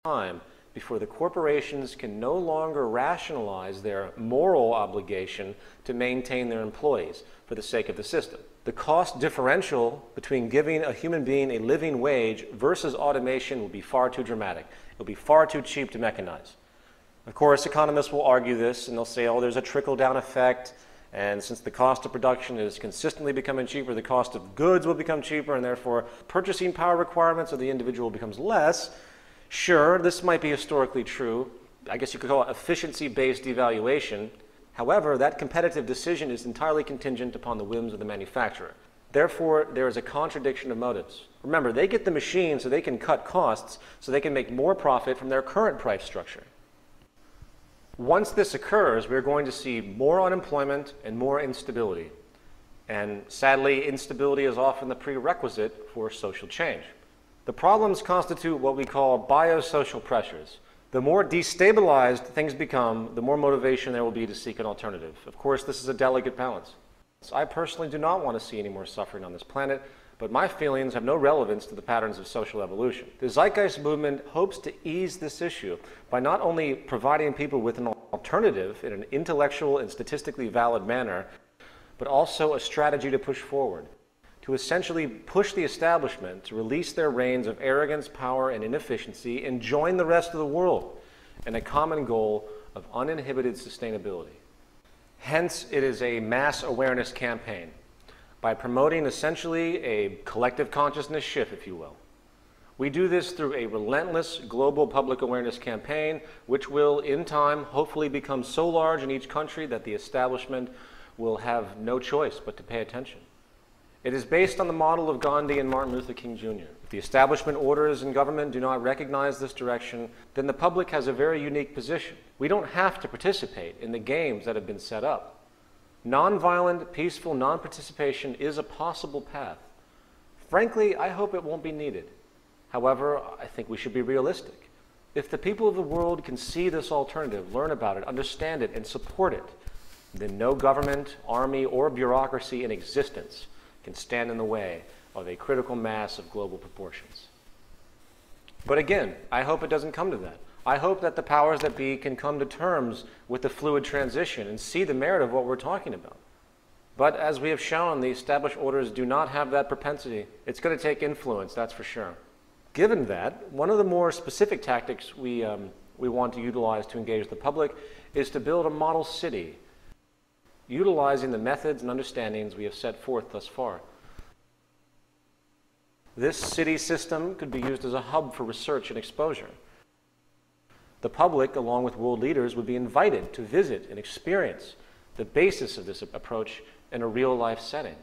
time before the corporations can no longer rationalize their moral obligation to maintain their employees for the sake of the system. The cost differential between giving a human being a living wage versus automation will be far too dramatic. It will be far too cheap to mechanize. Of course, economists will argue this, and they'll say, oh, there's a trickle-down effect, and since the cost of production is consistently becoming cheaper, the cost of goods will become cheaper, and therefore purchasing power requirements of the individual becomes less. Sure, this might be historically true. I guess you could call it efficiency-based devaluation. However, that competitive decision is entirely contingent upon the whims of the manufacturer. Therefore, there is a contradiction of motives. Remember, they get the machine so they can cut costs, so they can make more profit from their current price structure. Once this occurs, we're going to see more unemployment and more instability. And sadly, instability is often the prerequisite for social change. The problems constitute what we call biosocial pressures. The more destabilized things become, the more motivation there will be to seek an alternative. Of course, this is a delicate balance. I personally do not want to see any more suffering on this planet, but my feelings have no relevance to the patterns of social evolution. The Zeitgeist movement hopes to ease this issue by not only providing people with an alternative in an intellectual and statistically valid manner, but also a strategy to push forward, to essentially push the establishment to release their reins of arrogance, power, and inefficiency and join the rest of the world in a common goal of uninhibited sustainability. Hence, it is a mass awareness campaign by promoting essentially a collective consciousness shift, if you will. We do this through a relentless global public awareness campaign, which will, in time, hopefully become so large in each country that the establishment will have no choice but to pay attention. It is based on the model of Gandhi and Martin Luther King Jr. If the establishment orders and government do not recognize this direction, then the public has a very unique position. We don't have to participate in the games that have been set up. Nonviolent, peaceful non-participation is a possible path. Frankly, I hope it won't be needed. However, I think we should be realistic. If the people of the world can see this alternative, learn about it, understand it, and support it, then no government, army, or bureaucracy in existence can stand in the way of a critical mass of global proportions. But again, I hope it doesn't come to that. I hope that the powers that be can come to terms with the fluid transition and see the merit of what we're talking about. But as we have shown, the established orders do not have that propensity. It's going to take influence, that's for sure. Given that, one of the more specific tactics we want to utilize to engage the public is to build a model city, utilizing the methods and understandings we have set forth thus far. This city system could be used as a hub for research and exposure. The public, along with world leaders, would be invited to visit and experience the basis of this approach in a real-life setting.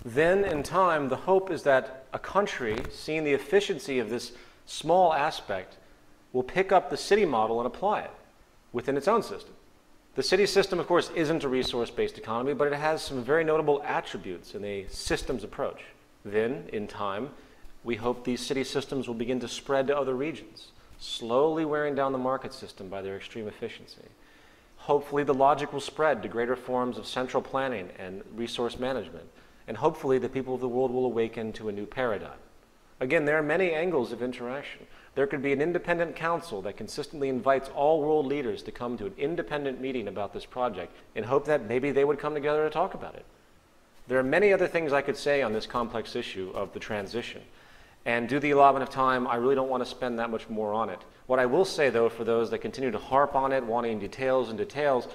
Then, in time, the hope is that a country, seeing the efficiency of this small aspect, will pick up the city model and apply it within its own system. The city system, of course, isn't a resource-based economy, but it has some very notable attributes in a systems approach. Then, in time, we hope these city systems will begin to spread to other regions, slowly wearing down the market system by their extreme efficiency. Hopefully, the logic will spread to greater forms of central planning and resource management, and hopefully the people of the world will awaken to a new paradigm. Again, there are many angles of interaction. There could be an independent council that consistently invites all world leaders to come to an independent meeting about this project in hope that maybe they would come together to talk about it. There are many other things I could say on this complex issue of the transition. And due to the allotment of time, I really don't want to spend that much more on it. What I will say, though, for those that continue to harp on it, wanting details and details,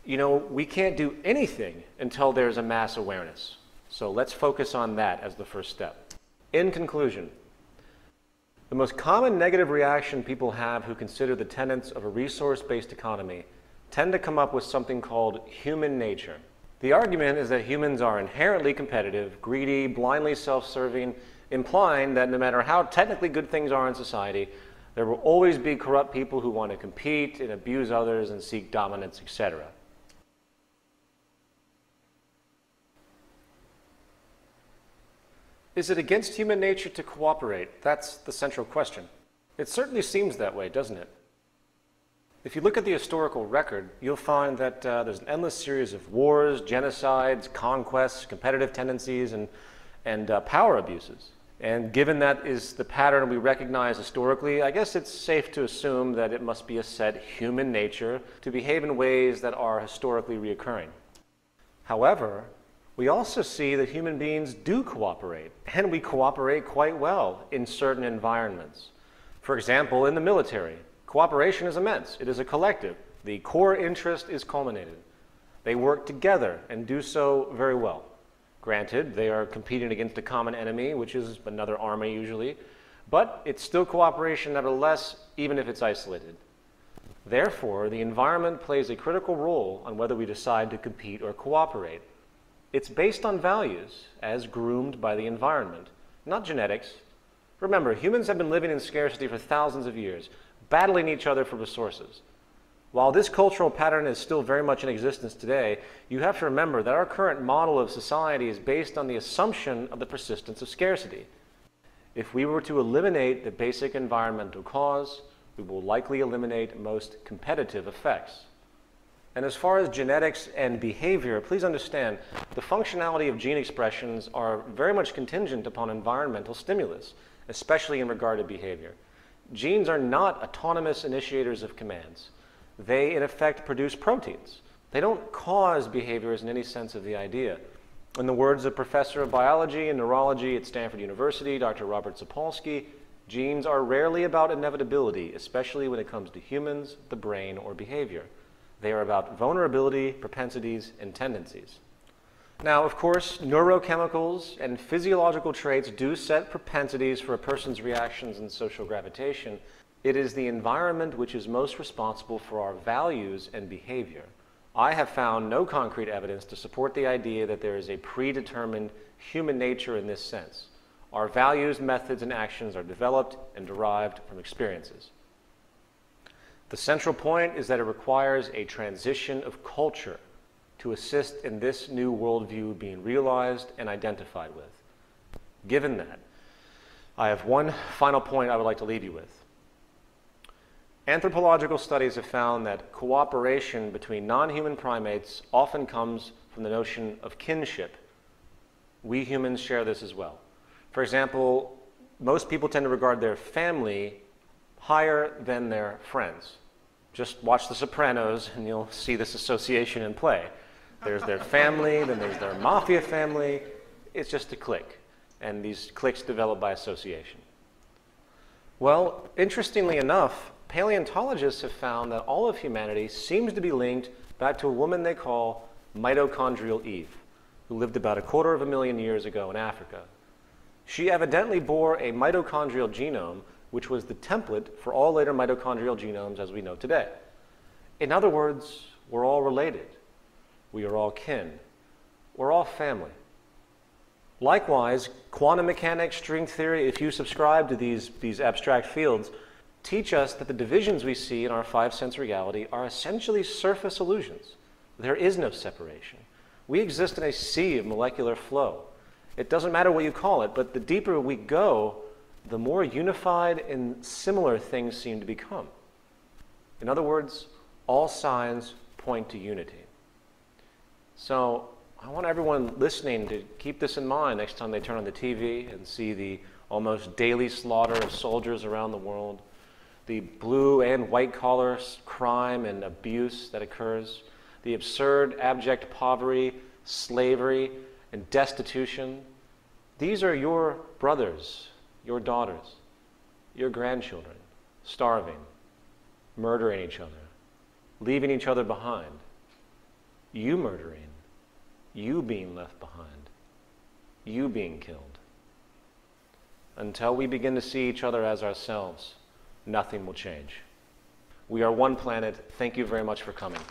you know, we can't do anything until there's a mass awareness. So let's focus on that as the first step. In conclusion, the most common negative reaction people have who consider the tenets of a resource-based economy tend to come up with something called human nature. The argument is that humans are inherently competitive, greedy, blindly self-serving, implying that no matter how technically good things are in society, there will always be corrupt people who want to compete and abuse others and seek dominance, etc. Is it against human nature to cooperate? That's the central question. It certainly seems that way, doesn't it? If you look at the historical record, you'll find that there's an endless series of wars, genocides, conquests, competitive tendencies, and power abuses. And given that is the pattern we recognize historically, I guess it's safe to assume that it must be a set human nature to behave in ways that are historically reoccurring. However, we also see that human beings do cooperate, and we cooperate quite well in certain environments. For example, in the military, cooperation is immense. It is a collective. The core interest is culminated. They work together and do so very well. Granted, they are competing against a common enemy, which is another army usually, but it's still cooperation nevertheless, even if it's isolated. Therefore, the environment plays a critical role on whether we decide to compete or cooperate. It's based on values, as groomed by the environment, not genetics. Remember, humans have been living in scarcity for thousands of years, battling each other for resources. While this cultural pattern is still very much in existence today, you have to remember that our current model of society is based on the assumption of the persistence of scarcity. If we were to eliminate the basic environmental cause, we will likely eliminate most competitive effects. And as far as genetics and behavior, please understand the functionality of gene expressions are very much contingent upon environmental stimulus, especially in regard to behavior. Genes are not autonomous initiators of commands. They, in effect, produce proteins. They don't cause behaviors in any sense of the idea. In the words of Professor of Biology and Neurology at Stanford University, Dr. Robert Sapolsky, genes are rarely about inevitability, especially when it comes to humans, the brain, or behavior. They are about vulnerability, propensities, and tendencies. Now, of course, neurochemicals and physiological traits do set propensities for a person's reactions and social gravitation. It is the environment which is most responsible for our values and behavior. I have found no concrete evidence to support the idea that there is a predetermined human nature in this sense. Our values, methods, and actions are developed and derived from experiences. The central point is that it requires a transition of culture to assist in this new worldview being realized and identified with. Given that, I have one final point I would like to leave you with. Anthropological studies have found that cooperation between non-human primates often comes from the notion of kinship. We humans share this as well. For example, most people tend to regard their family higher than their friends. Just watch The Sopranos and you'll see this association in play. There's their family, then there's their mafia family. It's just a clique, and these cliques develop by association. Well, interestingly enough, paleontologists have found that all of humanity seems to be linked back to a woman they call mitochondrial Eve, who lived about 250,000 years ago in Africa. She evidently bore a mitochondrial genome, which was the template for all later mitochondrial genomes as we know today. In other words, we're all related. We are all kin. We're all family. Likewise, quantum mechanics, string theory, if you subscribe to these abstract fields, teach us that the divisions we see in our five-sense reality are essentially surface illusions. There is no separation. We exist in a sea of molecular flow. It doesn't matter what you call it, but the deeper we go, the more unified and similar things seem to become. In other words, all signs point to unity. So I want everyone listening to keep this in mind next time they turn on the TV and see the almost daily slaughter of soldiers around the world, the blue and white collar crime and abuse that occurs, the absurd, abject poverty, slavery, and destitution. These are your brothers, your daughters, your grandchildren, starving, murdering each other, leaving each other behind, you murdering, you being left behind, you being killed. Until we begin to see each other as ourselves, nothing will change. We are one planet. Thank you very much for coming.